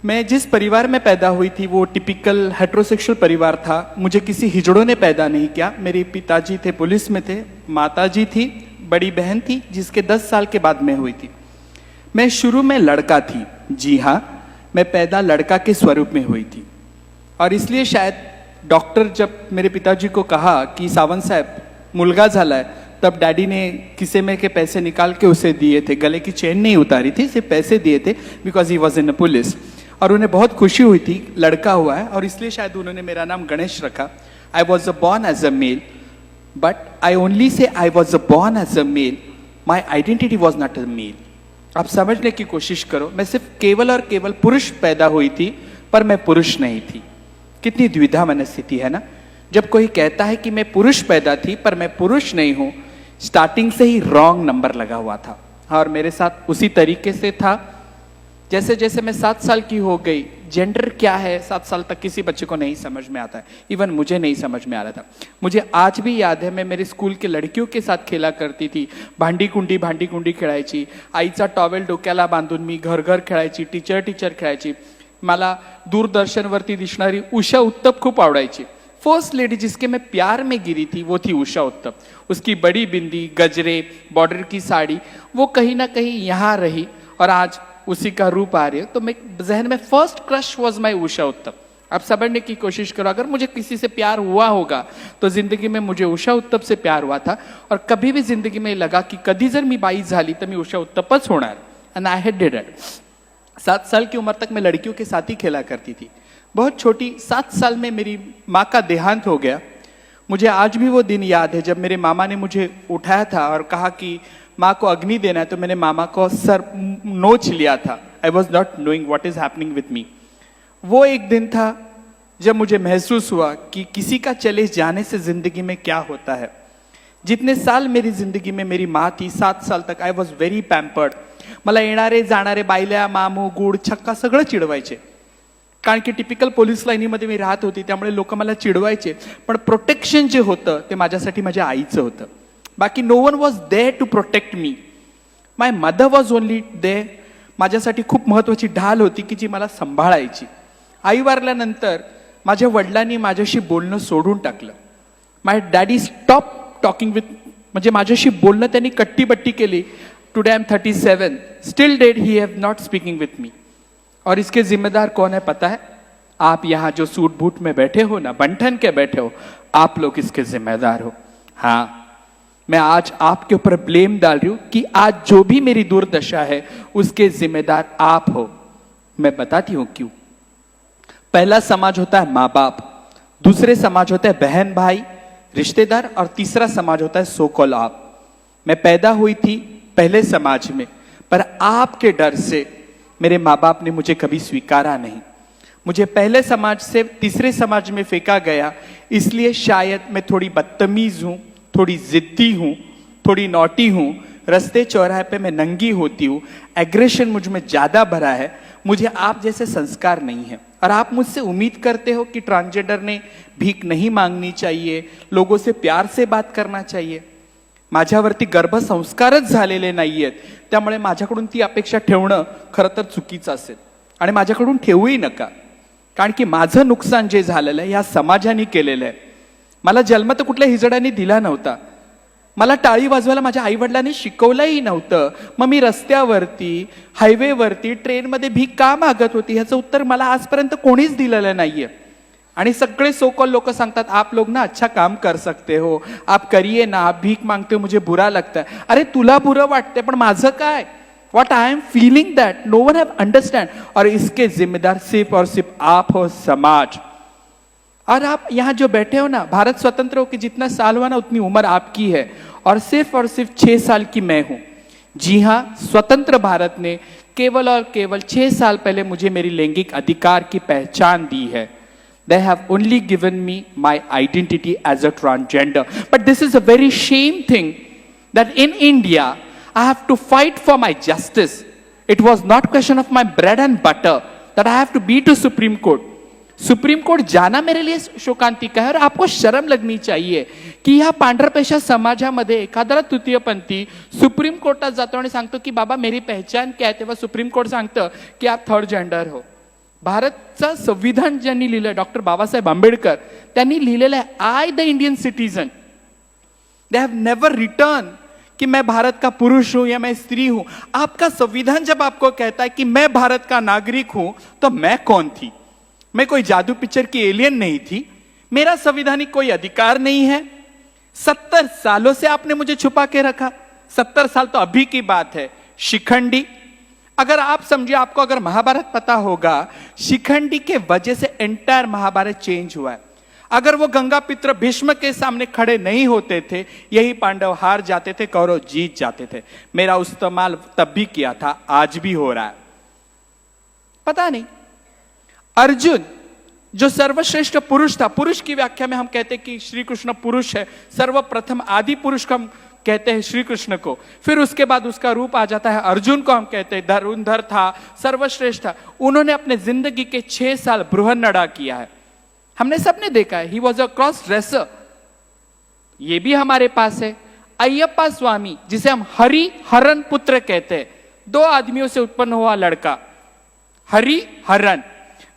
मैं जिस परिवार में पैदा हुई थी वो टिपिकल हेट्रोसेक्सुअल परिवार था। मुझे किसी हिजड़ों ने पैदा नहीं किया। मेरे पिताजी थे, पुलिस में थे, माताजी थी, बड़ी बहन थी जिसके 10 साल के बाद मैं हुई थी। मैं शुरू में लड़का थी, जी हाँ, मैं पैदा लड़का के स्वरूप में हुई थी। और इसलिए शायद डॉक्टर जब मेरे पिताजी को कहा कि सावंत साहब मुलगा झाला है, तब डैडी ने किसे में के पैसे निकाल के उसे दिए थे। गले की चेन नहीं उतारी थी, सिर्फ पैसे दिए थे, because he was in a police. और उन्हें बहुत खुशी हुई थी लड़का हुआ है, और इसलिए शायद उन्होंने मेरा नाम गणेश रखा। I was born as a male, but I only say I was born as a male, my identity was not a male. आप समझने की कोशिश करो, मैं सिर्फ केवल और केवल पुरुष पैदा हुई थी, पर मैं पुरुष नहीं थी। कितनी द्विधा मनस्थिति है ना, जब कोई कहता है कि मैं पुरुष पैदा थी पर मैं पुरुष नहीं हूं। स्टार्टिंग से ही रॉन्ग नंबर लगा हुआ था, और मेरे साथ उसी तरीके से था। जैसे जैसे मैं 7 साल की हो गई, जेंडर क्या है 7 साल तक किसी बच्चे को नहीं समझ में आता है, इवन मुझे नहीं समझ में आ रहा था। मुझे आज भी याद है, मैं मेरे स्कूल के लड़कियों के साथ खेला करती थी, भांडी कुंडी खेळायची, आईचा टॉवेल डोक्याला बांधून मी घर घर खेळायची, टीचर खेळायची। मला दूरदर्शनवरती दिसणारी उषा उत्तप खूप आवडायची। फर्स्ट लेडी जिसके मैं प्यार में गिरी थी वो थी उषा उत्तप। उसकी बड़ी बिंदी, गजरे, बॉर्डर की साड़ी, वो कहीं ना कहीं यहाँ रही और आज उसी का रूप आ रही है। तो मैं जहन में first crush was my Usha उत्तप। आप समझने की कोशिश करो, अगर मुझे किसी से प्यार हुआ होगा तो जिंदगी में मुझे उषा उत्तप से प्यार हुआ था। और कभी भी जिंदगी में लगा कि कधी जर मी बाई झाली तर मी उषा उत्तपच होणार, and I had did it. 7 साल की उम्र तक मैं लड़कियों के साथ ही खेला करती थी। बहुत छोटी 7 साल में मेरी माँ का देहांत हो गया। मुझे आज भी वो दिन याद है जब मेरे मामा ने मुझे उठाया था और कहा कि माँ को अग्नि देना है, तो मैंने मामा को सर नोच लिया था। I was not knowing what is happening with me. वो एक दिन था जब मुझे महसूस हुआ कि किसी का चले जाने से जिंदगी में क्या होता है। जितने साल मेरी जिंदगी में मेरी माँ थी, 7 साल तक आई वॉज व्हेरी पैम्पर्ड। मला येणारे जाणारे बायल्या, मामू, गुड, छक्का सगळं चिडवायचे, कारण की टिपिकल पोलीस लाईनीमध्ये मी राहत होती, त्यामुळे लोक मला चिडवायचे। पण प्रोटेक्शन जे होतं ते माझ्यासाठी माझ्या आईचं होतं। बाकी no one was there to protect me, my mother was only there. माझ्यासाठी खूप महत्वाची ढाल होती की जी मला सांभाळायची। आई वारल्यानंतर माझ्या वडिलांनी माझ्याशी बोलणं सोडून टाकलं। My daddy stop talking with, म्हणजे माझ्याशी बोलणं त्यांनी कट्टीबट्टी केली। Today I am 37, still dead he have not speaking with me. और इसके जिम्मेदार कौन है पता है? आप यहाँ जो सूट बूट में बैठे हो ना, बंठन के बैठे हो, आप लोग इसके जिम्मेदार हो। हाँ, मैं आज आपके ऊपर ब्लेम डाल रही हूं कि आज जो भी मेरी दुर्दशा है उसके जिम्मेदार आप हो। मैं बताती हूं क्यों। पहला समाज होता है माँ बाप, दूसरे समाज होता है बहन भाई, रिश्तेदार, और तीसरा समाज होता है सो कॉल्ड आप। मैं पैदा हुई थी पहले समाज में, पर आपके डर से मेरे माँ बाप ने मुझे कभी स्वीकारा नहीं। मुझे पहले समाज से तीसरे समाज में फेंका गया, इसलिए शायद मैं थोड़ी बदतमीज हूं, थोड़ी जिद्दी हूं, थोड़ी नॉटी हूं। रास्ते चौराहे पे मैं नंगी होती हूं, एग्रेशन मुझ में ज्यादा भरा है। मुझे आप जैसे संस्कार नहीं है, और आप मुझसे उम्मीद करते हो कि ट्रांसजेंडर ने भीख नहीं मांगनी चाहिए, लोगों से प्यार से बात करना चाहिए। माझ्यावरती गर्भसंस्कारच झालेले नाहीयेत, त्यामुळे माझ्याकडून ती अपेक्षा ठेवणं खरं तर चुकीचं असेल, आणि माझ्याकडून ठेवूही नका, कारण की माझं नुकसान जे झालेलं आहे या समाजाने केलेलं आहे। मला जन्म तर कुठल्या हिजड्याने दिला नव्हता, मला टाळी वाजवायला माझ्या आईवडिलांनी शिकवलंही नव्हतं। मग मी रस्त्यावरती, हायवेवरती, ट्रेनमध्ये भीक का मागत होती ह्याचं उत्तर मला आजपर्यंत कोणीच दिलेलं नाहीये। आणि सगळे सोकॉल लोक सांगतात आप लोग ना अच्छा काम कर सकते हो, आप करिए ना, आप भीक मांगते हो, मुझे बुरा लगता है। अरे तुला बुरं वाटते, पण माझं काय? What I am feeling that no one have understand, और इसके जिम्मेदार सिर्फ और सिर्फ आप हो, समाज। और आप यहाँ जो बैठे हो ना, भारत स्वतंत्र हो के जितना साल हुआ ना उतनी उम्र आपकी है, और सिर्फ 6 साल की मैं हूं। जी हाँ, स्वतंत्र भारत ने केवल और केवल 6 साल पहले मुझे मेरी लैंगिक अधिकार की पहचान दी है। They have only given me my identity as a transgender. But this is a very shame thing that in India I have to fight for my justice. It was not question of my bread and butter that I have to be to Supreme Court. Supreme court जाना मेरे लिए शोकांतिका है। और आपको शर्म लगनी चाहिए की ह्या पांढरपेशा समाजामध्ये एखादा तृतीयपंथी सुप्रीम कोर्टात जातो आणि सांगतो की बाबा मेरी पहचान क्या है, तेव्हा सुप्रीम कोर्ट सांगतं की आप थर्ड जेंडर हो। भारतचं संविधान ज्यांनी लिहिलंय डॉक्टर बाबासाहेब आंबेडकर त्यांनी लिहिलेलं आहे I the Indian citizen. They have never return कि मैं भारत का पुरुष हूं या मैं स्त्री हूं. आपका संविधान जब आपको कहता है कि मैं भारत का नागरिक हूं तो मैं कौन थी? मैं कोई जादू पिक्चर की एलियन नहीं थी. मेरा संविधानिक कोई अधिकार नहीं है. 70 सालों से आपने मुझे छुपा के रखा. 70 साल तो अभी की बात है. शिखंडी, अगर आप समझिए, आपको अगर महाभारत पता होगा, शिखंडी के वजह से एंटायर महाभारत चेंज हुआ है. अगर वो गंगा पित्र भीष्म के सामने खड़े नहीं होते थे, यही पांडव हार जाते थे, कौरव जीत जाते थे. मेरा इस्तेमाल तब भी किया था, आज भी हो रहा है. पता नहीं. अर्जुन जो सर्वश्रेष्ठ पुरुष था, पुरुष की व्याख्या में हम कहते हैं कि श्री कृष्ण पुरुष है. सर्वप्रथम आदि पुरुष को हम कहते हैं श्री कृष्ण को. फिर उसके बाद उसका रूप आ जाता है अर्जुन को हम कहते हैं. धनुर्धर था, सर्वश्रेष्ठ था. उन्होंने अपने जिंदगी के 6 साल बृहन्नड़ा किया है. हमने सबने देखा है. He was a cross dresser. ये भी हमारे पास है. अय्यप्पा स्वामी, जिसे हम हरि हरन पुत्र कहते हैं, 2 आदमियों से उत्पन्न हुआ लड़का. हरि हरन.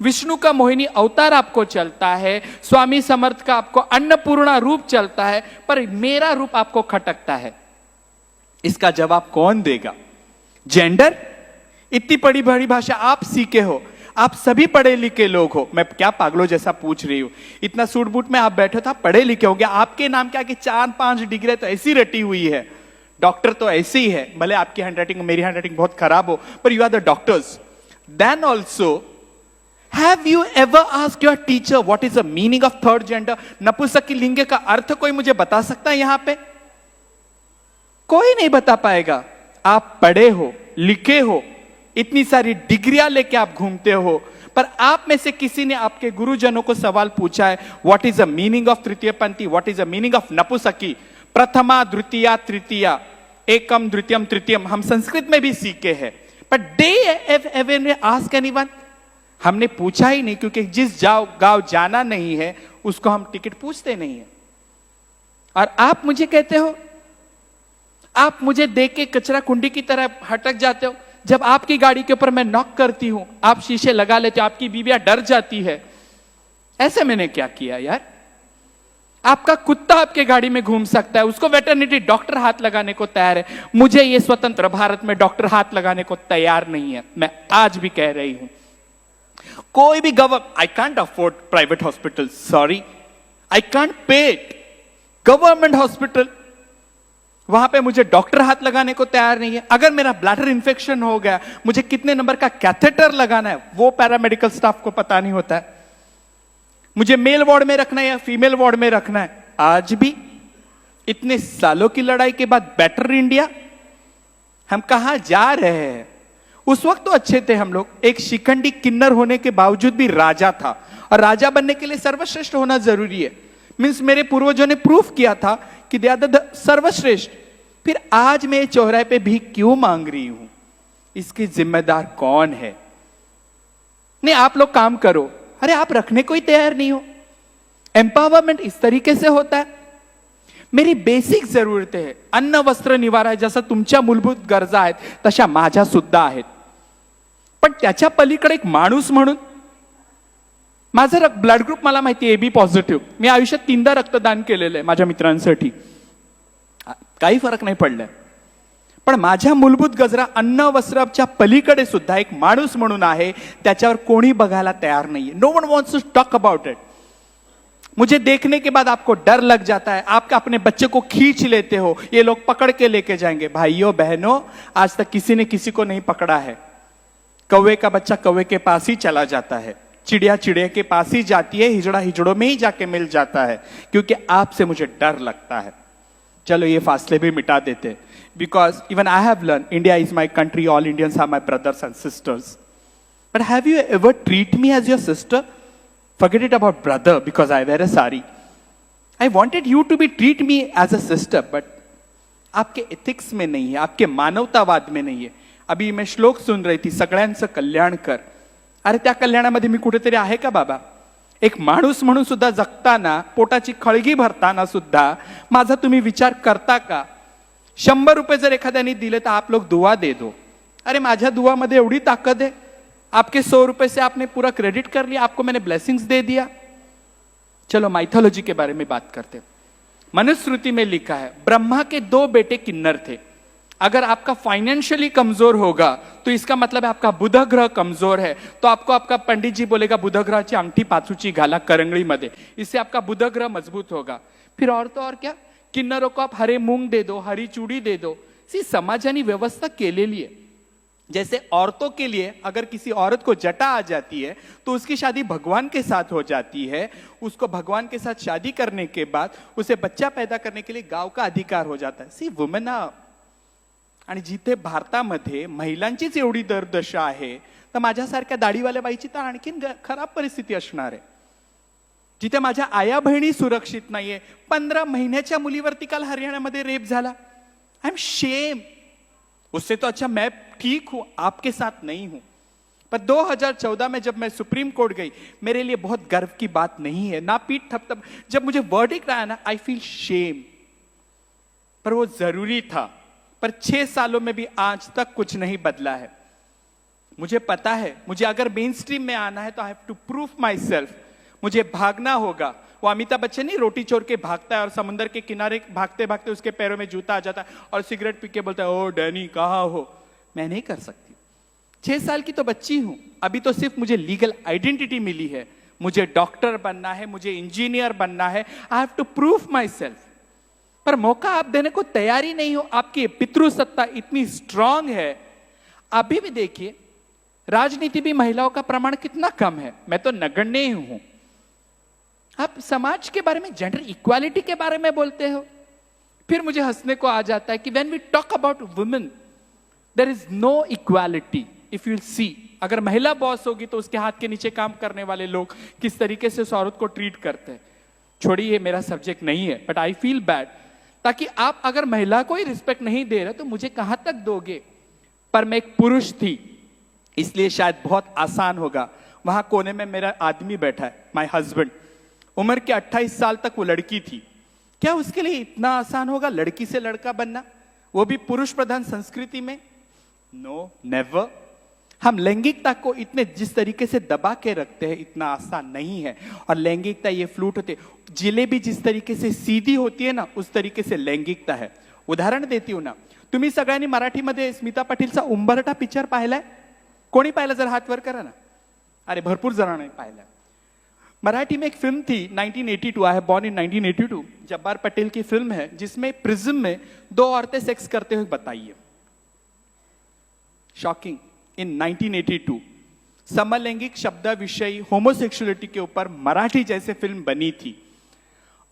विष्णु का मोहिनी अवतार आपको चलता है, स्वामी समर्थ का आपको अन्नपूर्णा रूप चलता है, पर मेरा रूप आपको खटकता है. इसका जवाब कौन देगा? जेंडर? इतनी बड़ी बड़ी भाषा आप सीखे हो, आप सभी पढ़े लिखे लोग हो. मैं क्या पागलों जैसा पूछ रही हूं? इतना सूट बूट में आप बैठे हो, आप पढ़े लिखे होंगे. आपके नाम क्या कि 4-5 डिग्री तो ऐसी रटी हुई है. डॉक्टर तो ऐसे ही है, भले आपकी हैंडराइटिंग मेरी हैंडराइटिंग बहुत खराब हो, पर you are the doctors. Then also, Have you ever asked your teacher what is the meaning of third gender? नपुंसक लिंग का अर्थ कोई मुझे बता सकता है यहां पे? कोई नहीं बता पाएगा. आप पढ़े हो, लिखे हो, इतनी सारी डिग्रियां लेके आप घूमते हो, पर आप में से किसी ने आपके गुरुजनों को सवाल पूछा है what is the meaning of तृतीय पंथी, what is the meaning of नपुंसकी? प्रथमा, द्वितीया, तृतीया, एकम, द्वितीयम, तृतीयम हम संस्कृत में भी सीखे हैं, but they ever ask anyone? हमने पूछा ही नहीं, क्योंकि जिस गांव जाना नहीं है उसको हम टिकट पूछते नहीं है. और आप मुझे कहते हो, आप मुझे देख के कचरा कुंडी की तरह हटक जाते हो. जब आपकी गाड़ी के ऊपर मैं नॉक करती हूं, आप शीशे लगा लेते हो, आपकी बीवियां डर जाती है. ऐसे मैंने क्या किया यार? आपका कुत्ता आपके गाड़ी में घूम सकता है, उसको वेटरनिटी डॉक्टर हाथ लगाने को तैयार है. मुझे ये स्वतंत्र भारत में डॉक्टर हाथ लगाने को तैयार नहीं है. मैं आज भी कह रही हूं, कोई भी I can't afford private hospital, sorry, I can't pay it. Government hospital, वहां पे मुझे डॉक्टर हाथ लगाने को तैयार नहीं है. अगर मेरा ब्लैडर इंफेक्शन हो गया, मुझे कितने नंबर का कैथेटर लगाना है वो पैरामेडिकल स्टाफ को पता नहीं होता है. मुझे मेल वार्ड में रखना है या फीमेल वार्ड में रखना है. आज भी इतने सालों की लड़ाई के बाद बेटर इंडिया, हम कहां जा रहे हैं? उस वक्त तो अच्छे थे हम लोग. एक शिखंडी किन्नर होने के बावजूद भी राजा था, और राजा बनने के लिए सर्वश्रेष्ठ होना जरूरी है. मींस मेरे पूर्वजों ने प्रूफ किया था कि दे आर द सर्वश्रेष्ठ. फिर आज मैं चौराहे पे भी क्यों मांग रही हूं? इसकी जिम्मेदार कौन है? नहीं, आप लोग काम करो. अरे आप रखने को ही तैयार नहीं हो. एम्पावरमेंट इस तरीके से होता है. मेरी बेसिक जरूरतें है, अन्न वस्त्र निवारा आहे, जसं तुमच्या मूलभूत गरजा आहेत तशा माझ्या सुद्धा आहेत. पण त्याच्या पलीकडे एक माणूस म्हणून, माझं ब्लड ग्रुप मला माहिती आहे एबी पॉझिटिव्ह. मी आयुष्यात 3दा रक्तदान केलेलं आहे माझ्या मित्रांसाठी. काही फरक नाही पडलाय. पण माझ्या मूलभूत गरजा अन्न वस्त्राच्या पलीकडे सुद्धा एक माणूस म्हणून आहे, त्याच्यावर कोणी बघायला तयार नाहीये. No one wants to talk about it. मुझे देखने के बाद आपको डर लग जाता है, आप अपने बच्चे को खींच लेते हो, ये लोग पकड़ के लेके जाएंगे. भाइयों बहनों, आज तक किसी ने किसी को नहीं पकड़ा है. कौवे का बच्चा कौवे के पास ही चला जाता है, चिड़िया चिड़िया के पास ही जाती है, हिजड़ा हिजड़ों में ही जाके मिल जाता है, क्योंकि आपसे मुझे डर लगता है. चलो ये फासले भी मिटा देते, because even I have learn India is my country, all Indians are my brothers and sisters. But have you ever treat me as your sister? Forget it about brother because I wear a sari. I wanted you to be treat me as a sister, but आपके ethics में नहीं है, आपके मानवतावाद में नहीं है. अभी मैं श्लोक सुन रही थी, सगळ्यांचं कल्याण कर. अरे त्या कल्याणामध्ये मी कुठेतरी आहे का बाबा? एक माणूस म्हणून सुद्धा जगताना, पोटाची खळगी भरताना सुद्धा माझा तुम्ही विचार करता का? 100 रुपये जर एखाद्याने दिले तर आप लोग दुआ दे दो. अरे माझ्या दुआमध्ये एवढी ताकद आहे, आपके 100 रुपए से आपने पूरा क्रेडिट कर लिया, आपको मैंने ब्लेसिंग्स दे दिया। चलो माइथोलॉजी के बारे में बात करते हैं। मनुस्मृति में लिखा है ब्रह्मा के 2 बेटे किन्नर थे। अगर आपका फाइनेंशियली कमजोर होगा तो इसका मतलब है आपका बुध ग्रह कमजोर है, तो आपको आपका पंडित जी बोलेगा बुध ग्रहाची अंगठी पाचूची घाला करंगळी मध्ये, इससे आपका बुध ग्रह मजबूत होगा। फिर और तो और क्या, किन्नरों को आप हरे मूंग दे दो, हरी चूड़ी दे दो। सी समाजानी व्यवस्था केलेली आहे। जैसे औरतों के लिए अगर किसी औरत को जटा आ जाती है तो उसकी शादी भगवान के साथ हो जाती है, उसको भगवान के साथ शादी करने के बाद उसे बच्चा पैदा करने के लिए गाव का अधिकार हो जाता है। सी वुमेन। आणि जिथे भारतामध्ये महिलांचीच एवढी दरदशा आहे तर माझ्यासारख्या दाढीवाल्या बाईची तर आणखीन खराब परिस्थिती असणार आहे। जिथे माझ्या आया बहिणी सुरक्षित नाहीये, 15 महिन्याच्या मुलीवरती काल हरियाणामध्ये रेप झाला। I am shame. उससे तो अच्छा मैं ठीक हूं, आपके साथ नहीं हूं। पर 2014 में जब मैं सुप्रीम कोर्ट गई, मेरे लिए बहुत गर्व की बात नहीं है, ना पीठ थपथप। जब मुझे वर्डिक्ट आया ना, आई फील शेम। पर वो जरूरी था। पर 6 सालों में भी आज तक कुछ नहीं बदला है। मुझे पता है मुझे अगर मेन स्ट्रीम में आना है तो I have to prove my self. मुझे भागना होगा। वो अमिताभ बच्चन नहीं रोटी चोर के भागता है और समुद्र के किनारे भागते भागते उसके पैरों में जूता आ जाता है और सिगरेट पी के बोलता है ओ डैनी कहाँ हो। मैं नहीं कर सकती। 6 साल की तो बच्ची हूं, अभी तो सिर्फ मुझे लीगल आइडेंटिटी मिली है। मुझे डॉक्टर बनना है, मुझे इंजीनियर बनना है। I have to prove my self. पर मौका आप देने को तैयारी नहीं हो। आपकी पितृसत्ता इतनी स्ट्रांग है। अभी भी देखिए राजनीति भी महिलाओं का प्रमाण कितना कम है। मैं तो नगण्य ही हूं। आप समाज के बारे में, जेंडर इक्वालिटी के बारे में बोलते हो। फिर मुझे हंसने को आ जाता है कि when we talk about women there is no equality. If you see, अगर महिला बॉस होगी तो उसके हाथ के नीचे काम करने वाले लोग किस तरीके से उस औरत को ट्रीट करते हैं। छोड़िए, मेरा सब्जेक्ट नहीं है, बट आई फील बैड। ताकि आप अगर महिला को ही रिस्पेक्ट नहीं दे रहे तो मुझे कहां तक दोगे। पर मैं एक पुरुष थी, इसलिए शायद बहुत आसान होगा। वहां कोने में मेरा आदमी बैठा है, माय हस्बैंड। उम्र के 28 साल तक वो लड़की थी। क्या उसके लिए इतना आसान होगा लड़की से लड़का बनना, वो भी पुरुष प्रधान संस्कृति में? No, never. हम लैंगिकता को इतने जिस तरीके से दबा के रखते हैं इतना आसान नहीं है। और लैंगिकता ये फ्लूट होते, जिलेबी जिस तरीके से सीधी होती है ना, उस तरीके से लैंगिकता है। उदाहरण देती हूं ना, तुम्ही सगळ्यांनी मराठीमध्ये स्मिता पाटीलचा उंबरठा पिक्चर पाहिलाय? कोणी पाहिला जर हात वर करा ना। अरे भरपूर जणांनी पाहिलाय। मराठी में एक फिल्म थी 1982, I have born in 1982। Jabbar Patel की फिल्म है जिसमें प्रिज्म में 2 औरतें सेक्स करते हुए बताइए। शॉकिंग। इन 1982 समलैंगिक शब्द विषयी होमोसेक्सुअलिटी के ऊपर मराठी जैसे फिल्म बनी थी।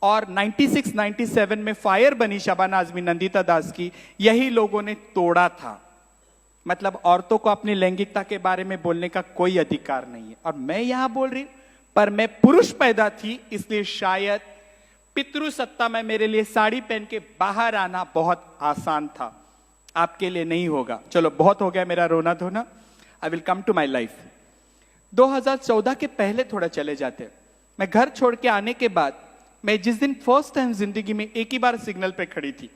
और 96-97 में फायर बनी शबाना आजमी, नंदिता दास की, यही लोगों ने तोड़ा था। मतलब औरतों को अपनी लैंगिकता के बारे में बोलने का कोई अधिकार नहीं है। और मैं यहां बोल रही हूं, पर मैं पुरुष पैदा थी, इसलिए शायद पितृसत्ता में मेरे लिए साड़ी पहन के बाहर आना बहुत आसान था। आपके लिए नहीं होगा। चलो बहुत हो गया मेरा रोना धोना। I will come to my life. 2014 के पहले थोड़ा चले जाते। मैं घर छोड़ के आने के बाद मैं जिस दिन फर्स्ट टाइम जिंदगी में एक ही बार सिग्नल पे खड़ी थी,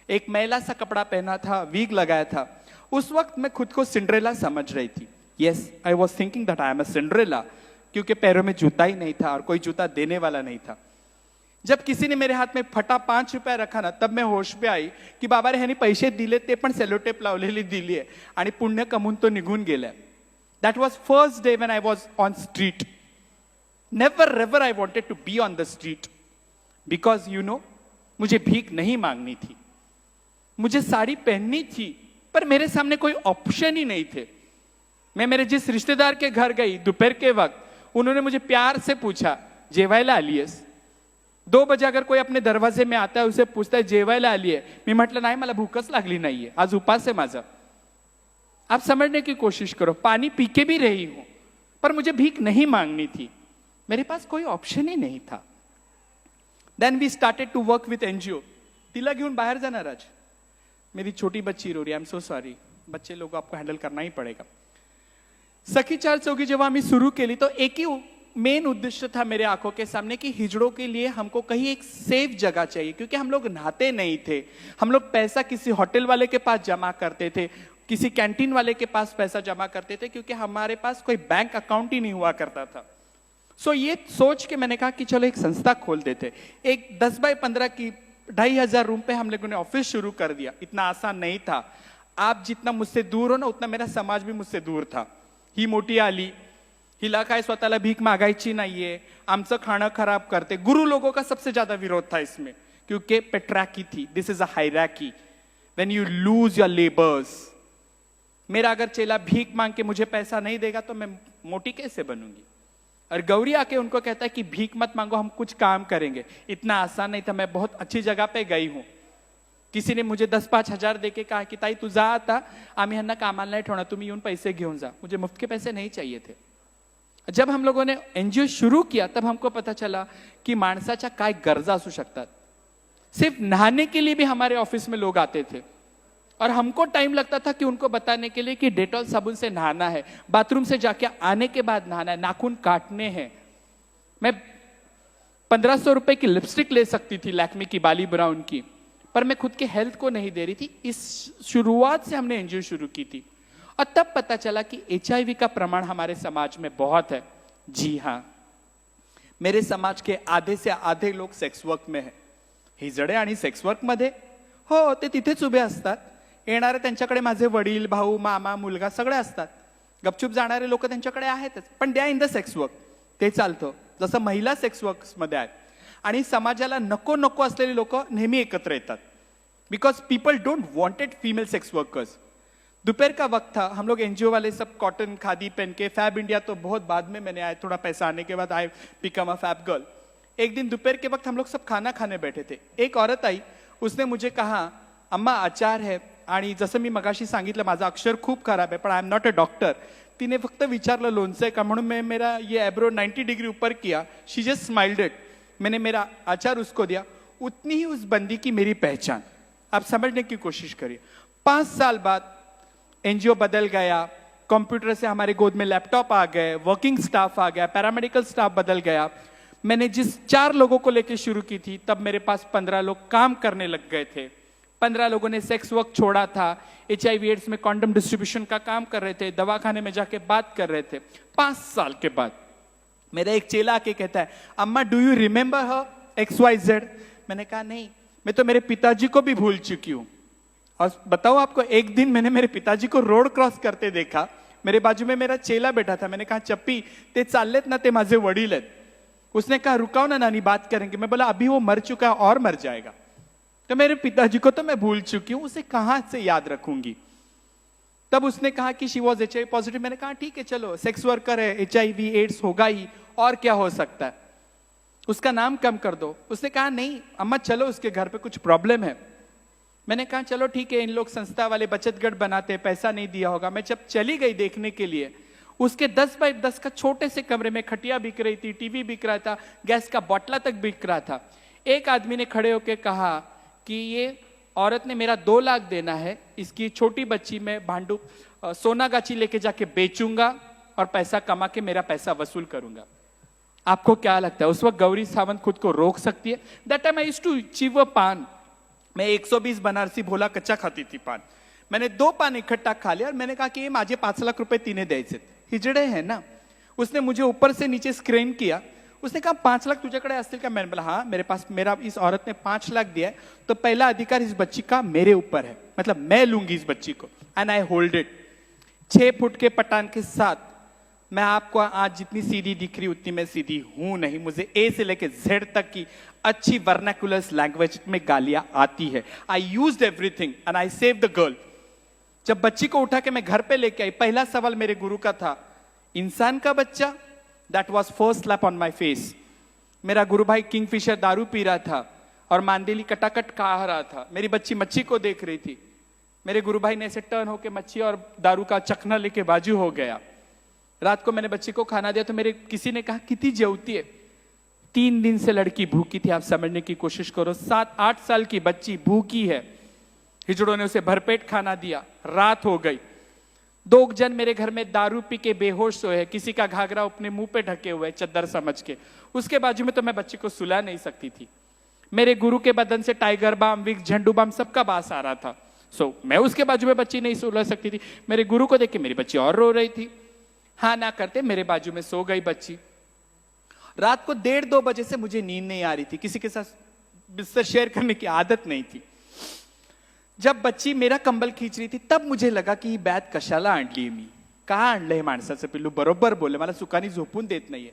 एक मैला सा कपड़ा पहना था, वीग लगाया था, उस वक्त मैं खुद को सिंड्रेला समझ रही थी। Yes, I was thinking that I am a Cinderella, क्योंकि पैरों में जूता ही नहीं था और कोई जूता देने वाला नहीं था। जब किसी ने मेरे हाथ में फटा 5 रुपया रखा ना, तब मैं होश पे आई की बाबा रे ह्यानी पैसे दिले, ते पण सेलोटेप लावलेली दिली आहे आणि पुण्य कमवून तो निघून गेलाय। That was first day when I was on street. Never ever I wanted to be on the street, because you know, मुझे भीख नहीं मांगनी थी, मुझे साड़ी पहननी थी, पर मेरे सामने कोई ऑप्शन ही नहीं थे। मैं मेरे जिस रिश्तेदार के घर गई दोपहर के वक्त, उन्होंने मुझे प्यार से पूछा जेवायला आलीयस? 2 बजे अगर कोई अपने दरवाजे में आता है, उसे पूछता है जेवायला आली है, मी म्हटलं नाही, मला भूकच लागली नाहीये, आज उपास है माझा। आप समझने की कोशिश करो, पानी पी के भी रही हूं, पर मुझे भीख नहीं मांगनी थी, मेरे पास कोई ऑप्शन ही नहीं था। Then we started to work with NGO. तिला घेऊन बाहर जाणार आज, मेरी छोटी बच्ची रो रही है, आई एम सो सॉरी, बच्चे लोगों आपको हैंडल करना ही पड़ेगा। सखी 4 चौकी जेव्हा आम्ही सुरू केली तो एक ही मेन उद्देश्य था मेरे आंखों के सामने कि हिजड़ों के लिए हमको कहीं एक सेफ जगह चाहिए, क्योंकि हम लोग नहाते नहीं थे। हम लोग पैसा किसी होटल वाले के पास जमा करते थे, किसी कैंटीन वाले के पास पैसा जमा करते थे, क्योंकि हमारे पास कोई बैंक अकाउंट ही नहीं हुआ करता था। सो ये सोच के मैंने कहा कि चलो एक संस्था खोल देते। एक 10 बाय 15 की 2,500 रूम पे हम लोगों ने ऑफिस शुरू कर दिया। इतना आसान नहीं था। आप जितना मुझसे दूर हो ना, उतना मेरा समाज भी मुझसे दूर था। ही मोठी आली, हिला काय स्वतःला भीक मागायची नाहीये, आमचं खाणं खराब करते, गुरु लोगों का सबसे ज्यादा विरोध था इसमें, क्योंकि पेट्राकी थी। This is a hierarchy, when you lose your labours. मेरा अगर चेला भीख मांग के मुझे पैसा नहीं देगा तो मैं मोटी कैसे बनूंगी? और गौरी आके उनको कहता है कि भीख मत मांगो, हम कुछ काम करेंगे। इतना आसान नहीं था। मैं बहुत अच्छी जगह पे गई हूं। किसी ने मुझे 10-5 हजार देके कहा कि ताई तू जा आता, आम्ही ह्यांना कामाला नाही ठेवणार, तुम्ही येऊन पैसे घेऊन जा। मुझे मुफ्त के पैसे नहीं चाहिए थे। जब हम लोगों ने एनजीओ शुरू किया तब हमको पता चला कि माणसाच्या काय गरजा असू शकतात। सिर्फ नहाने के लिए भी हमारे ऑफिस में लोग आते थे, और हमको टाइम लगता था कि उनको बताने के लिए कि डेटॉल साबुन से नहाना है, बाथरूम से जाके आने के बाद नहाना है, नाखून काटने हैं। मैं 1500 रुपए की लिपस्टिक ले सकती थी लैक्मे की बाली ब्राउन की, पर मैं खुद के हेल्थ को नहीं दे रही थी। इस शुरुआत से हमने एनजीओ शुरू की थी, और तब पता चला कि HIV का प्रमाण हमारे समाज में बहुत है। जी हाँ, मेरे समाज के आधे से आधे लोग सेक्स वर्क में है। हिजडे आणि सेक्स वर्क मध्ये हो, ते तिथेच उभे असतात। येणारे त्यांच्याकडे माझे वडील, भाऊ, मामा, मुलगा सगळे असतात। गपचूप जाणारे लोक त्यांच्याकडे आहेतच, पण they are in the sex work, ते चालतं। जसं महिला सेक्स वर्क्स मध्ये आहेत, आणि समाजाला नको नको असलेली लोक नेहमी एकत्र येतात, because people don't wanted female sex workers. दोपहर का वक्त था, हम लोग एनजीओ वाले सब कॉटन खादी पहन के, फैब इंडिया तो बहुत बाद में मैंने आया, थोड़ा पैसा आने के बाद I become a fab girl. एक दिन दोपहर के वक्त हम लोग सब खाना खाने बैठे थे। एक औरत आई, उसने मुझे कहा अम्मा आचार है, आणि जसं मी मगाशी सांगितलं माझं अक्षर खूप खराब आहे, पण I am not a doctor. तिने फक्त विचारलं लोणचं आहे का, म्हणून मैं मेरा ये एब्रो 90 डिग्री ऊपर किया। She just smiled it. मैंने मेरा आचार उसको दिया। उतनी ही उस बंदी की मेरी पहचान। आप समझने की कोशिश करिए। 5 साल बाद एनजीओ बदल गया, कंप्यूटर से हमारे गोद में लैपटॉप आ गए, वर्किंग स्टाफ आ गया, पैरामेडिकल स्टाफ बदल गया। मैंने जिस 4 लोगों को लेकर शुरू की थी, तब मेरे पास 15 लोग काम करने लग गए थे। 15 लोगों ने सेक्स वर्क छोड़ा था, HIV एड्स में कॉन्डम डिस्ट्रीब्यूशन का काम कर रहे थे, दवाखाने में जाके बात कर रहे थे। 5 साल के बाद मेरा एक चेला आके कहता है, अम्मा do you remember her XYZ? मैंने कहा नहीं, मैं तो मेरे पिताजी को भी भूल चुकी हूं। और बताओ आपको, एक दिन मैंने मेरे पिताजी को रोड क्रॉस करते देखा। मेरे बाजू में मेरा चेला बैठा था। मैंने कहा चप्पी ते चाललेत ना, ते माझे वडील आहेत। उसने कहा रुकाओ ना नानी, बात करेंगे। मैं बोला अभी वो मर चुका है और मर जाएगा। तो मेरे पिताजी को तो मैं भूल चुकी हूं, उसे कहां से याद रखूंगी। तब उसने कहा कि शी वॉज HIV पॉजिटिव। मैंने कहा ठीक है चलो, सेक्स वर्कर है, HIV एड्स होगा ही, और क्या हो सकता है, उसका नाम कम कर दो। उसने कहा नहीं अम्मा चलो, उसके घर पे कुछ प्रॉब्लम है। मैंने कहा चलो ठीक है, इन लोग संस्था वाले बचत गट बनाते, पैसा नहीं दिया होगा। मैं जब चली गई देखने के लिए, उसके 10 बाय 10 का छोटे से कमरे में खटिया बिक रही थी, टीवी बिक रहा था, गैस का बॉटला तक बिक रहा था। एक आदमी ने खड़े होकर कहा कि ये औरत ने मेरा 2 लाख देना है, इसकी छोटी बच्ची में भांडू सोना गाची लेके जाके बेचूंगा और पैसा कमा के मेरा पैसा वसूल करूंगा। आपको क्या लगता है उस वक्त गौरी सावंत खुद को रोक सकती है? That time I used to chew a paan. मैं 120 बनारसी भोला कच्चा खाती थी पान। मैंने 2 पान इकट्ठा खा लिया और मैंने कहा कि ये माझे 5 लाख रुपए तिने द्यायचे। हिजड़े है ना। उसने मुझे ऊपर से नीचे स्क्रीन किया। उसने कहा 5 लाख तुझ्याकडे असतील का? मैंने बोला हाँ मेरे पास, मेरा इस औरत ने 5 लाख दिया है, तो पहला अधिकार इस बच्ची का मेरे ऊपर है, मतलब मैं लूंगी इस बच्ची को, and I hold it. 6 foot के पठान के साथ मैं आपको आज जितनी सीधी दिख रही उतनी मैं सीधी हूं नहीं। मुझे A से लेके Z तक की अच्छी वर्नाकुलर लैंग्वेज में गालियां आती है। I used everything and I save the girl. जब बच्ची को उठा के मैं घर पे लेके आई, पहला सवाल मेरे गुरु का था, इंसान का बच्चा? That was first slap on my face. मेरा गुरु भाई किंगफिशर दारू पी रहा था और मांदेली कटाकट खा रहा था। मेरी बच्ची मच्छी को देख रही थी। मेरे गुरु भाई ने ऐसे टर्न होके मच्छी और दारू का चखना लेके बाजू हो गया। रात को मैंने बच्ची को खाना दिया तो मेरे किसी ने कहा कितनी जेवती है। 3 दिन से लड़की भूखी थी। आप समझने की कोशिश करो, 7-8 साल की बच्ची भूखी है। हिजड़ों ने उसे भरपेट खाना दिया। रात हो गई। 2 जन मेरे घर में दारू पी के बेहोश सोए हैं। किसी का घाघरा अपने मुंह पे ढके हुए चद्दर समझ के। उसके बाजू में तो मैं बच्ची को सुला नहीं सकती थी। मेरे गुरु के बदन से टाइगर बाम, विक्स, झंडू बाम सबका बास आ रहा था। मैं उसके बाजू में बच्ची नहीं सुलझ सकती थी। मेरे गुरु को देख के मेरी बच्ची और रो रही थी। हाँ ना करते मेरे बाजू में सो गई बच्ची। रात को 1:30-2 बजे से मुझे नींद नहीं आ रही थी, किसी के साथ बिस्तर शेयर करने की आदत नहीं थी। जब बच्ची मेरा कंबल खींच रही थी तब मुझे लगा की ही बॅग कशाला आणली मी, का आणलंय माणसाचं पिल्लू, बरोबर बोले, मला सुखानी झोपून देत नाहीये।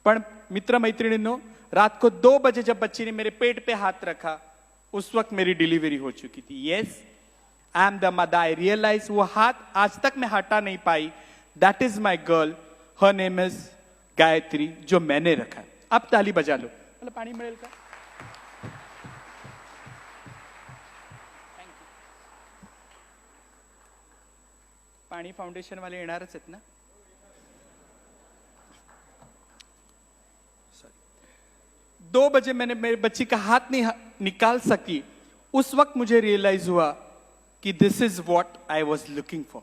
पण मित्र मैत्रिणींनो, रात को 2 बजे जब बच्ची ने मेरे पेट पे हाथ रखा उस वक्त मेरी डिलीवरी हो चुकी थी। Yes, I am the mother. I realise वो हाथ आज तक मैं हटा नहीं पाई। That is my girl, her name is Gayatri, जो मैंने रखा। अब ताली बजा लो। मला पाणी मिळेल का? पाणी फाउंडेशन वाले येणारच आहेत ना? 2 बजे मैंने मेरी बच्ची का हाथ नहीं निकाल सकी। उस वक्त मुझे रियलाइज हुआ कि this is what I was looking for.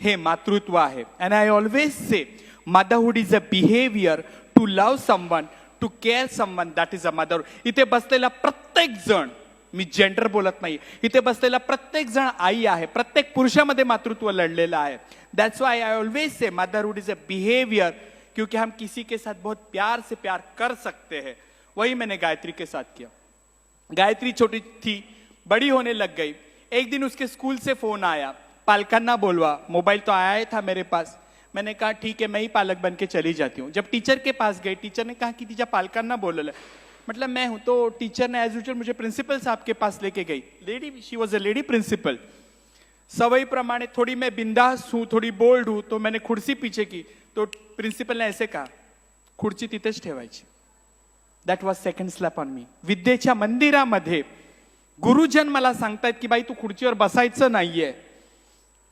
हे मातृत्व आहे। And I always say motherhood is a behaviour to love someone, to care someone, that is a mother. इथे बसलेला प्रत्येक जण, मी जेंडर बोलत नाही, इथे बसलेला प्रत्येक जण आई आहे। प्रत्येक पुरुषामध्ये मातृत्व लढलेलं आहे। That's why I always say motherhood is a behaviour, क्योंकि हम किसी के साथ बहुत प्यार से प्यार कर सकते हैं। वही मैंने गायत्री के साथ किया। गायत्री छोटी थी, बड़ी होने लग गई। एक दिन उसके स्कूल से फोन आया, पालकांना बोलवा। मोबाइल तो आया ही था मेरे पास। मैंने कहा ठीक है, मैं ही पालक बन के चली जाती हूँ। जब टीचर के पास गई, टीचर ने कहा कि तिच्या पालकांना बोलवलं। मतलब मैं हूं, तो टीचर ने एज यूजुअल मुझे प्रिंसिपल साहब के पास लेके गई। Lady, she was a lady principal. सवई प्रमाणे थोड़ी मैं बिंदास हूं, थोड़ी बोल्ड हूं, तो मैंने खुर्ची पीछे की, तो प्रिंसिपल ने ऐसे कहा, खुर्ची तिथेच ठेवायची। That was second slap on me. विद्येच्या मंदिरामध्ये गुरुजन मला सांगतायत की बाई तू खुर्चीवर बसायचं नाहीये।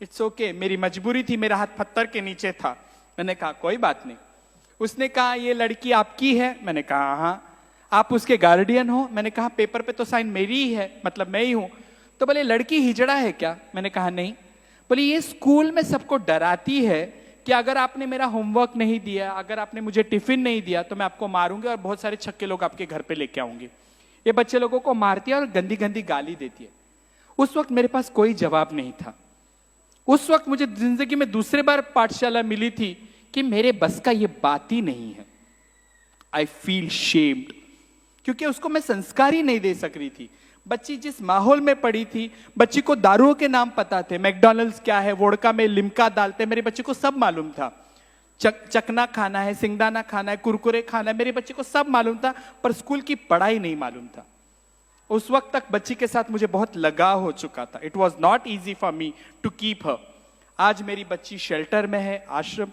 इट्स ओके, मेरी मजबूरी थी, मेरा हाथ पत्थर के नीचे था। मैंने कहा कोई बात नहीं। उसने कहा ये लड़की आपकी है? मैंने कहा हाँ। आप उसके गार्डियन हो? मैंने कहा पेपर पे तो साइन मेरी ही है, मतलब मैं ही हूं। तो बोले लड़की हिजड़ा है क्या? मैंने कहा नहीं। बोले ये स्कूल में सबको डराती है कि अगर आपने मेरा होमवर्क नहीं दिया, अगर आपने मुझे टिफिन नहीं दिया तो मैं आपको मारूंगी और बहुत सारे छक्के लोग आपके घर पे लेके आऊंगी। ये बच्चे लोगों को मारती है और गंदी गंदी गाली देती है। उस वक्त मेरे पास कोई जवाब नहीं था। उस वक्त मुझे जिंदगी में दूसरे बार पाठशाला मिली थी कि मेरे बस का ये बात ही नहीं है। आई फील शेम्ड, क्योंकि उसको मैं संस्कार ही नहीं दे सक रही थी। बच्ची जिस माहौल में पड़ी थी, बच्ची को दारुओं के नाम पता थे, मैकडॉनल्ड्स क्या है, वोडका में लिम्का डालते, मेरे बच्चे को सब मालूम था। चकना खाना है, सिंगदाना खाना है, कुरकुरे खाना है, मेरे बच्चे को सब मालूम था, पर स्कूल की पढ़ाई नहीं मालूम था। उस वक्त तक बच्ची के साथ मुझे बहुत लगाव हो चुका था। It was not easy for me to keep her. आज मेरी बच्ची शेल्टर में है, आश्रम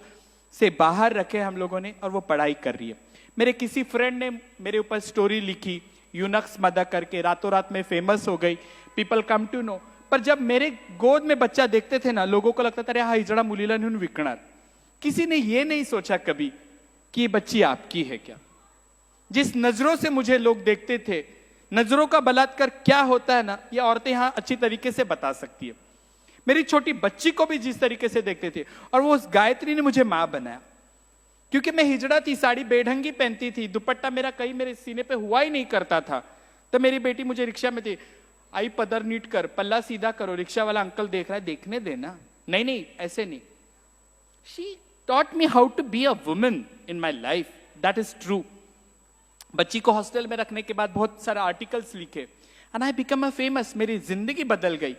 से बाहर रखे हम लोगों ने, और वो पढ़ाई कर रही है। मेरे किसी फ्रेंड ने मेरे ऊपर स्टोरी लिखी, यूनक्स मदा करके, रातों रात में फेमस हो गई, पीपल कम टू नो। पर जब मेरे गोद में बच्चा देखते थे ना, लोगों को लगता था अरे हा हिजड़ा मुलीला नेऊन विकणार। किसी ने ये नहीं सोचा कभी कि ये बच्ची आपकी है क्या। जिस नजरों से मुझे लोग देखते थे, नजरों का बलात्कार क्या होता है ना, ये औरतें यहां अच्छी तरीके से बता सकती है। मेरी छोटी बच्ची को भी जिस तरीके से देखते थे, और वो उस गायत्री ने मुझे मां बनाया। क्योंकि मैं हिजड़ा थी, साड़ी बेढंगी पहनती थी, दुपट्टा मेरा कहीं मेरे सीने पे हुआ ही नहीं करता था। तो मेरी बेटी मुझे रिक्शा में थी, आई पदर नीट कर, पल्ला सीधा करो, रिक्शा वाला अंकल देख रहा है, देखने देना, नहीं नहीं ऐसे नहीं। She taught me how to be a woman in my life, that is true. बच्ची को हॉस्टल में रखने के बाद बहुत सारे आर्टिकल्स लिखे, and I become a famous. मेरी जिंदगी बदल गई।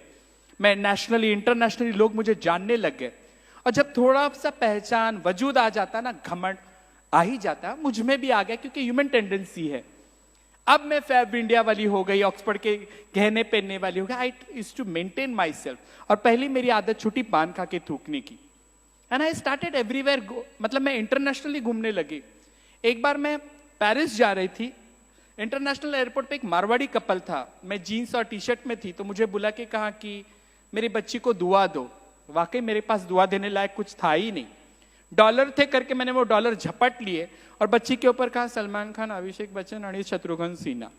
मैं नेशनली इंटरनेशनली लोग मुझे जानने लग गए। और जब थोड़ा सा पहचान वजूद आ जाता ना, घमंड आ ही जाता, मुझ में भी आ गया, क्योंकि ह्यूमन टेंडेंसी है। अब मैं फैब इंडिया वाली हो गई, ऑक्सफोर्ड के गहने पहनने वाली हो गई। I used to maintain my self. और पहली मेरी आदत छुट्टी पान खा के थूकने की। एंड आई स्टार्टेड एवरीवेयर, मतलब मैं इंटरनेशनली घूमने लगी। एक बार मैं पेरिस जा रही थी, इंटरनेशनल एयरपोर्ट पे एक मारवाड़ी कपल था। मैं जीन्स और टी शर्ट में थी, तो मुझे बुला के कहा कि मेरी बच्ची को दुआ दो। वाकई मेरे पास दुआ देने लायक कुछ था ही नहीं। डॉलर थे करके मैंने वो डॉलर झपट लिए और बच्ची के ऊपर कहा सलमान खान, अभिषेक बच्चन और शत्रुघ्न सिन्हा।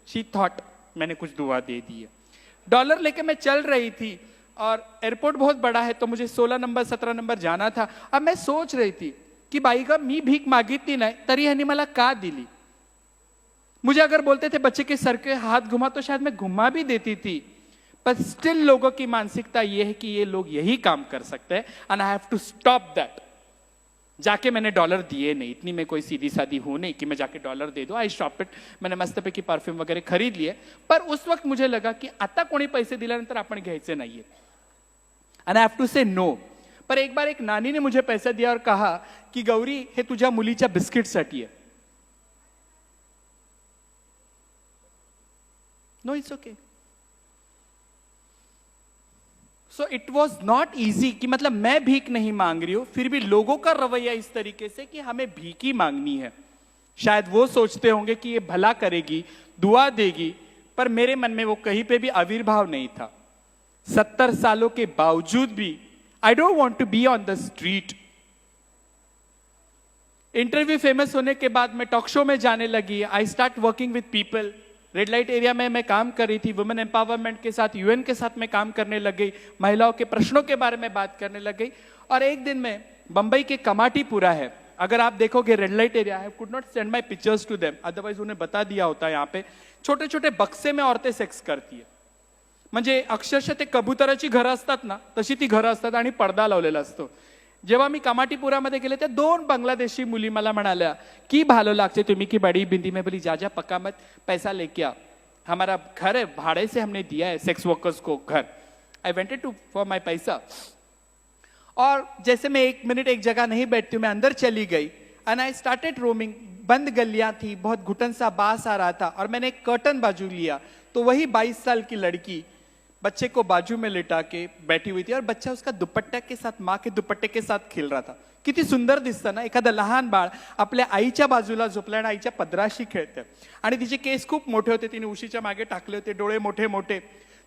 शी थॉट मैंने कुछ दुआ दे दी है। डॉलर लेके मैं चल रही थी, और एयरपोर्ट बहुत बड़ा है, तो मुझे 16 नंबर 17 नंबर जाना था। अब मैं सोच रही थी की बाई का मी भीक मागितली नाही तरी ह्यांनी मला का दिली। मुझे अगर बोलते थे बच्चे के सर के हाथ घुमा, तो शायद मैं घुमा भी देती थी, पर स्टिल लोगों की मानसिकता ये है कि ये लोग यही काम कर सकते हैं, and I have to stop that. जाके मैंने डॉलर दिए नहीं, इतनी मैं कोई सीधी सादी हूं नहीं कि मैं जाके डॉलर दे दूं। I stop it. मैंने मस्तपैकी परफ्यूम वगैरह खरीद लिए, पर उस वक्त मुझे लगा की आता कोणी पैसे दिल्यानंतर आपण घ्यायचे नाहीये, एंड आई हैव टू से नो। पर एक बार एक नानी ने मुझे पैसा दिया और कहा की गौरी हे तुझ्या मुलीच्या बिस्किटसाठी आहे। No, it's okay. So it was not easy कि मतलब मैं भीख नहीं मांग रही हूं, फिर भी लोगों का रवैया इस तरीके से कि हमें भीख ही मांगनी है। शायद वो सोचते होंगे कि ये भला करेगी, दुआ देगी, पर मेरे मन में वो कहीं पे भी आविर्भाव नहीं था। 70 सालों के बावजूद भी I don't want to be on the street. Interview famous होने के बाद मैं टॉक शो में जाने लगी। I start working with people. Red light area में मैं काम कर रही थी, वुमेन एम्पावरमेंट के साथ, यूएन के साथ मैं काम करने लग गई, महिलाओं के प्रश्नों के बारे में बात करने लग गई। और एक दिन में बंबई के कमाटीपुरा है, अगर आप देखोगे red light area, I could not send my pictures to them, otherwise उन्हें बता दिया होता है। यहाँ पे छोटे छोटे बक्से में औरतें सेक्स करती है, म्हणजे अक्षरशः ते कबुतराची घरं असतात ना, तशी ती घरं असतात आणि पडदा लावलेला असतो। जेव्हा मी कमाटीपुरामध्ये गेले त्या 2 बांग्लादेशी मुली मला म्हणाल्या की भालो लागते तुम्ही की बड़ी बिंदी में, बोली जा जा पक्का मत, पैसा लेके आ, हमारा घर है, भाड़े से हमने दिया है सेक्स वर्कर्स को घर। आई वेंटेड टू फॉर माई पैसा, और जैसे मैं 1 मिनट एक जगह नहीं बैठती हूँ, मैं अंदर चली गई एंड आई स्टार्टेड रोमिंग। बंद गलियां थी, बहुत घुटन सा बास आ रहा था, और मैंने एक कर्टन बाजू लिया तो वही 22 साल की लड़की बच्चे को बाजू में लिटा के बैठी हुई थी, और बच्चा उसका दुपट्टा के साथ, माँ के दुपट्टे के साथ खेल रहा था। किती सुंदर दिसतं ना, एखादं लहान बाळ आपल्या आईच्या बाजूला झोपलं आणि आईच्या पदराशी खेळतं, आणि तिचे केस खूप मोठे होते, तिने उशीच्या मागे टाकले होते, डोळे मोठे मोठे।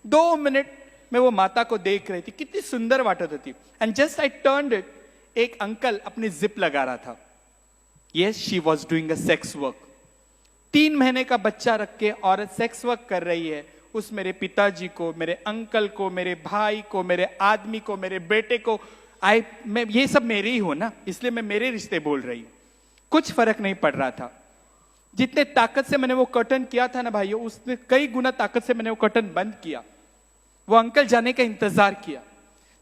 2 मिनट में वो माता को देख रही थी, कितनी सुंदर वाटत होती। And just I turned it, एक अंकल अपनी जिप लगा रहा था। Yes, she was doing a sex work. 3 महीने का बच्चा रख के औरत सेक्स वर्क कर रही है। उस मेरे पिताजी को, मेरे अंकल को, मेरे भाई को, मेरे आदमी को, मेरे बेटे को, मैं ये सब मेरे ही हो ना, इसलिए मैं मेरे रिश्ते बोल रही हूं। कुछ फर्क नहीं पड़ रहा था। जितने ताकत से मैंने वो कर्टन किया था ना भाइयों, उसने कई गुना ताकत से मैंने वो कर्टन बंद किया। वो अंकल जाने का इंतजार किया।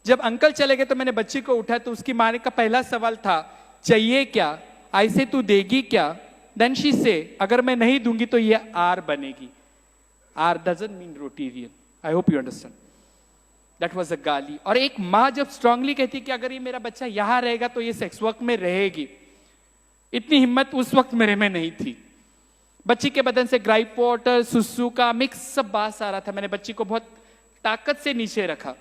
जब अंकल चले गए तो मैंने बच्ची को उठाया, तो उसकी माँ का पहला सवाल था, चाहिए क्या, ऐसे तू देगी क्या? देन शी से, अगर मैं नहीं दूंगी तो ये आर बनेगी। R doesn't mean roti, I hope you understand. That was a गाली। और एक माँ जब स्ट्रांगली कहती कि अगर ये मेरा बच्चा यहां रहेगा तो ये सेक्स वर्क में रहेगी, इतनी हिम्मत उस वक्त मेरे में नहीं थी। बच्ची के बदन से ग्राइप वाटर, सुसु का मिक्स सब बास आ रहा था। मैंने बच्ची को बहुत ताकत से नीचे रखा,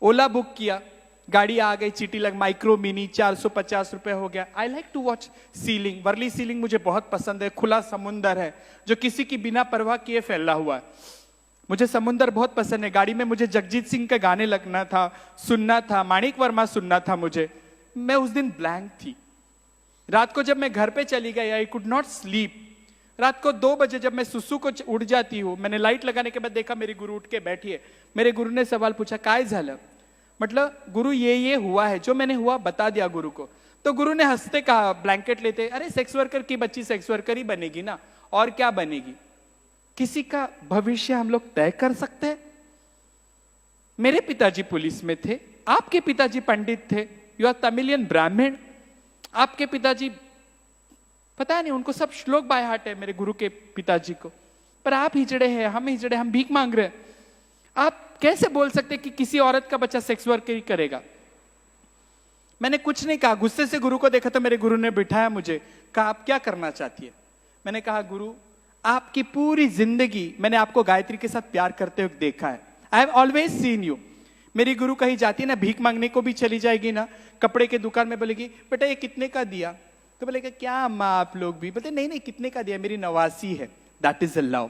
ओला बुक किया, गाड़ी आ गई, चीटी लग, माइक्रो मिनी 450 रुपए हो गया। I like to watch sea link, Worli sea link मुझे बहुत पसंद है। खुला समुंदर है जो किसी की बिना परवाह किए फैला हुआ है, मुझे समुंदर बहुत पसंद है। गाड़ी में मुझे जगजीत सिंह के गाने लगना था, सुनना था, माणिक वर्मा सुनना था मुझे। मैं उस दिन ब्लैंक थी। रात को जब मैं घर पे चली गई, आई कुड नॉट स्लीप। रात को 2 बजे जब मैं सुसु को उठ जाती हूँ, मैंने लाइट लगाने के बाद देखा मेरी गुरु उठ के बैठी है। मेरे गुरु ने सवाल पूछा, काय झालं? मतलब गुरु ये हुआ है, जो मैंने हुआ बता दिया गुरु को। तो गुरु ने हंसते कहा, ब्लैंकेट लेते, अरे सेक्स वर्कर की बच्ची सेक्स वर्कर ही बनेगी ना, और क्या बनेगी? किसी का भविष्य हम लोग तय कर सकते हैं? मेरे पिताजी पुलिस में थे, आपके पिताजी पंडित थे, यू आर तमिलियन ब्राह्मण, आपके पिताजी पता नहीं, उनको सब श्लोक बाय हार्ट है मेरे गुरु के पिताजी को। पर आप हिजड़े हैं, हम हिजड़े, हम भीख मांग रहे हैं। आप कैसे बोल सकते कि किसी औरत का बच्चा सेक्स वर्क ही करेगा? मैंने कुछ नहीं कहा, गुस्से से गुरु को देखा तो मेरे गुरु ने बिठाया मुझे, कहा आप क्या करना चाहती है? मैंने कहा गुरु, आपकी पूरी जिंदगी मैंने आपको गायत्री के साथ प्यार करते हुए देखा है। I have always seen you. मेरी गुरु कहीं जाती है ना, भीख मांगने को भी चली जाएगी ना, कपड़े के दुकान में बोलेगी, बेटा ये कितने का दिया? तो बोलेगा क्या अम्मा आप लोग भी? बोलते नहीं नहीं, कितने का दिया? मेरी नवासी है। That is a love.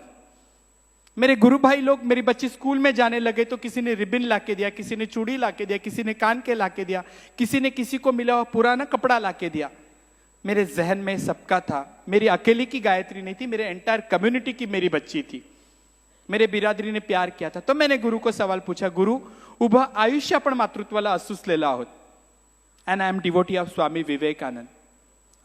मेरे गुरु भाई लोग, मेरी बच्ची स्कूल में जाने लगे तो किसी ने रिबन लाके दिया, किसी ने चूड़ी लाके दिया, किसी ने कान के लाके दिया, किसी ने किसी को मिला हुआ पुराना कपड़ा लाके दिया। मेरे जहन में सबका था, मेरी अकेली की गायत्री नहीं थी, मेरे एंटायर कम्युनिटी की मेरी बच्ची थी। मेरे बिरादरी ने प्यार किया था। तो मैंने गुरु को सवाल पूछा, गुरु उभं आयुष्य आपण मातृत्वाला असूसलेलं आहोत, and I am devotee of Swami Vivekananda.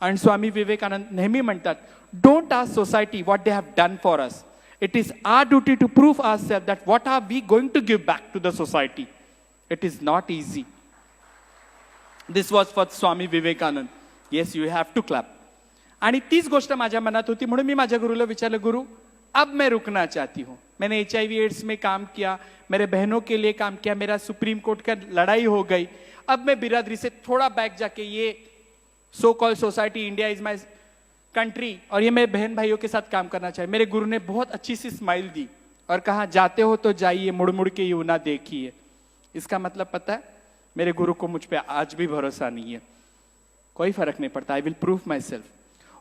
आणि स्वामी विवेकानंद नेहमी म्हणतात, don't ask society what they have done for us, It is our duty to prove ourselves that what are we going to give back to the society. It is not easy. This was for Swami Vivekanand. Yes, you have to clap. आणि तीच गोष्ट माझ्या मनात होती म्हणून मी माझ्या गुरुला विचारलं, गुरु अब मैं रुकना चाहती हूँ. मैंने HIV एड्स में काम किया, मेरे बहनों के लिए काम किया, मेरा सुप्रीम कोर्ट का लड़ाई हो गई. अब मैं बिरादरी से थोड़ा बैक जाके ये so called society India is my country और ये मेरे बहन भाइयों के साथ काम करना चाहिए. मेरे गुरु ने बहुत अच्छी सी स्माइल दी और कहा, जाते हो तो जाइए, मुड़ मुड़ के यूं ना देखिए. इसका मतलब पता है, मेरे गुरु को मुझ पे आज भी भरोसा नहीं है. कोई फर्क नहीं पड़ता, I will prove my self.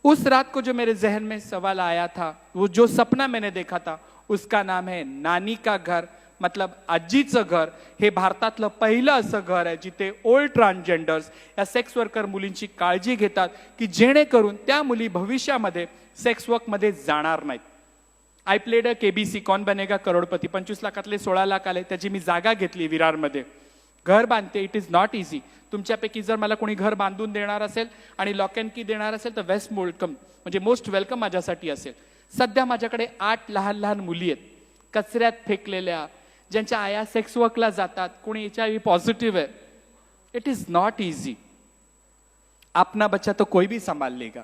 उस रात को जो मेरे जहन में सवाल आया था, वो जो सपना मैंने देखा था, उसका नाम है नानी का घर, मतलब आजीचं घर. हे भारतातलं पहिलं असं घर आहे जिथे ओल्ड ट्रान्सजेंडर्स या सेक्स वर्कर मुलींची काळजी घेतात की जेणेकरून त्या मुली भविष्यामध्ये सेक्स वर्क मध्ये जाणार नाहीत. आय प्लेड अ KBC, कौन बनेगा करोडपती. 25 लाखातले 16 लाख आले, त्याची मी जागा घेतली विरारमध्ये. घर बांधते. It is not easy. तुमच्यापैकी जर मला कोणी घर बांधून देणार असेल आणि लॉक अँड की देणार असेल तर वेस्ट वेलकम, म्हणजे मोस्ट वेलकम माझ्यासाठी असेल. सध्या माझ्याकडे 8 लहान लहान मुली आहेत, कचऱ्यात फेकलेल्या, ज्यांच्या आया सेक्स वर्कला जातात, कोणी HIV पॉझिटिव्ह आहे. It is not easy. अपना बच्चा तो कोई भी संभाल लेगा.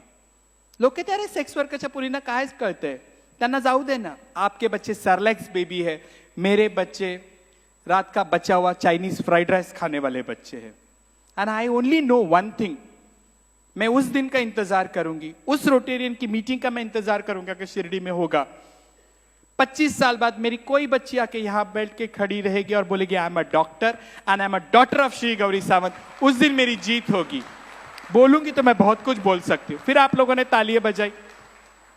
लोक कहते अरे सेक्स वर्करच्या पुरींना कायच कळतंय, त्यांना जाऊ दे ना. आपके बच्चे सरलैक्स बेबी है, मेरे बच्चे रात का बचा हुआ चाइनीज फ्राइड राइस खाने वाले बच्चे हैं. And I only know one thing, मैं उस दिन का इंतजार करूंगी, उस रोटेरियन की मीटिंग का मैं इंतजार करूंगा कि शिरडी में होगा. 25 साल बाद मेरी कोई बच्ची आके यहां बैठ के खड़ी रहेगी और बोलेगी I am a doctor and I am a daughter of Shri Gauri Sawant. उस दिन मेरी जीत होगी. बोलूंगी तो मैं बहुत कुछ बोल सकती हूँ. फिर आप लोगों ने तालियां बजाई.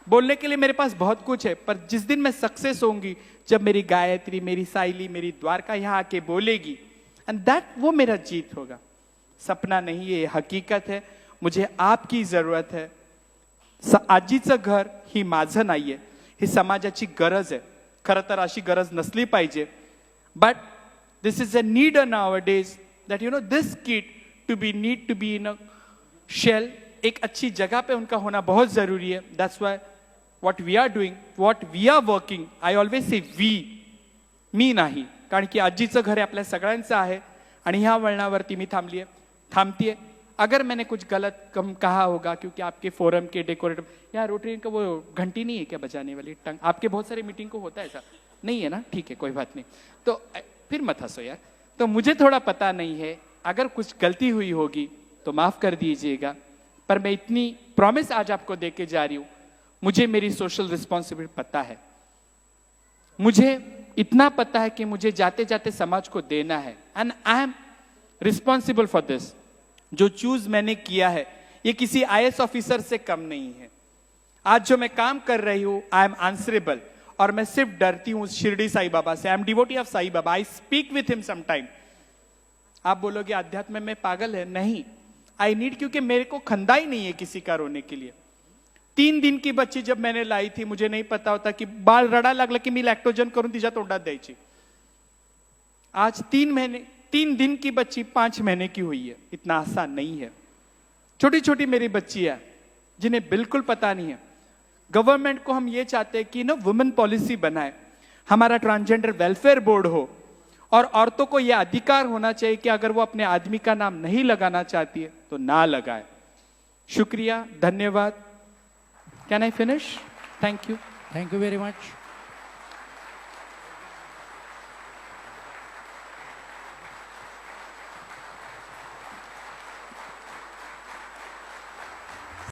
बोलने के लिए मेरे पास बहुत कुछ है, पर जिस दिन मैं सक्सेस होंगी, जब मेरी गायत्री, मेरी साइली, मेरी द्वारका यहां आके बोलेगी, एंड दैट वो मेरा जीत होगा. सपना नहीं, ये हकीकत है. मुझे आपकी जरूरत है. आजीचं घर ही माझं नाहीये, ही समाजाची गरज आहे. खरं तर अशी गरज नसली पाहिजे, but this is a need nowadays that you know this kid to be need to be in a shell. एक अच्छी जगह पे उनका होना बहुत जरूरी है. That's why what we are doing, what we are working, I always say we, मी नाही, कारण की आजीचं घर हे आपल्या सगळ्यांचं आहे. आणि ह्या वळणावरती मी थांबतीये. अगर मैंने कुछ गलत कम कहा होगा, क्योंकि आपके फोरम के डेकोरेटर, यहाँ रोटरी का वो घंटी नहीं है क्या बजाने वाली टंग? आपके बहुत सारे मीटिंग को होता है ऐसा? नहीं है ना, ठीक है, कोई बात नहीं. तो फिर मत हंसो यार. तो मुझे थोड़ा पता नहीं है, अगर कुछ गलती हुई होगी तो माफ कर दीजिएगा. पर मैं इतनी प्रॉमिस आज आपको देके जा रही हूं, मुझे मेरी सोशल रिस्पॉन्सिबिलिटी पता है. मुझे इतना पता है कि मुझे जाते जाते समाज को देना है, and I am responsible for this. जो चूज मैंने किया है ये किसी IAS ऑफिसर से कम नहीं है. आज जो मैं काम कर रही हूं, आई एम आंसरेबल. और मैं सिर्फ डरती हूं शिरडी साई बाबा से. I am devotee of Sai Baba. I speak with him sometime. आप बोलोगे अध्यात्म में पागल है, नहीं. आई नीड, क्योंकि मेरे को खंदा ही नहीं है किसी का रोने के लिए. 3 दिन की बच्ची जब मैंने लाई थी, मुझे नहीं पता होता की बाळ रडा लागला की मी लॅक्टोजन करून तिच्या तोंडात द्यायची. आज 3 दिन की बच्ची 5 महीने की हुई है. इतना आसान नहीं है. छोटी छोटी मेरी बच्ची है जिन्हें बिल्कुल पता नहीं है. गवर्नमेंट को हम ये चाहते हैं कि ना वुमेन पॉलिसी बनाए, हमारा ट्रांसजेंडर वेलफेयर बोर्ड हो, और औरतों को यह अधिकार होना चाहिए कि अगर वो अपने आदमी का नाम नहीं लगाना चाहती है तो ना लगाए. शुक्रिया, धन्यवाद. Can I finish? Thank you. Thank you very much.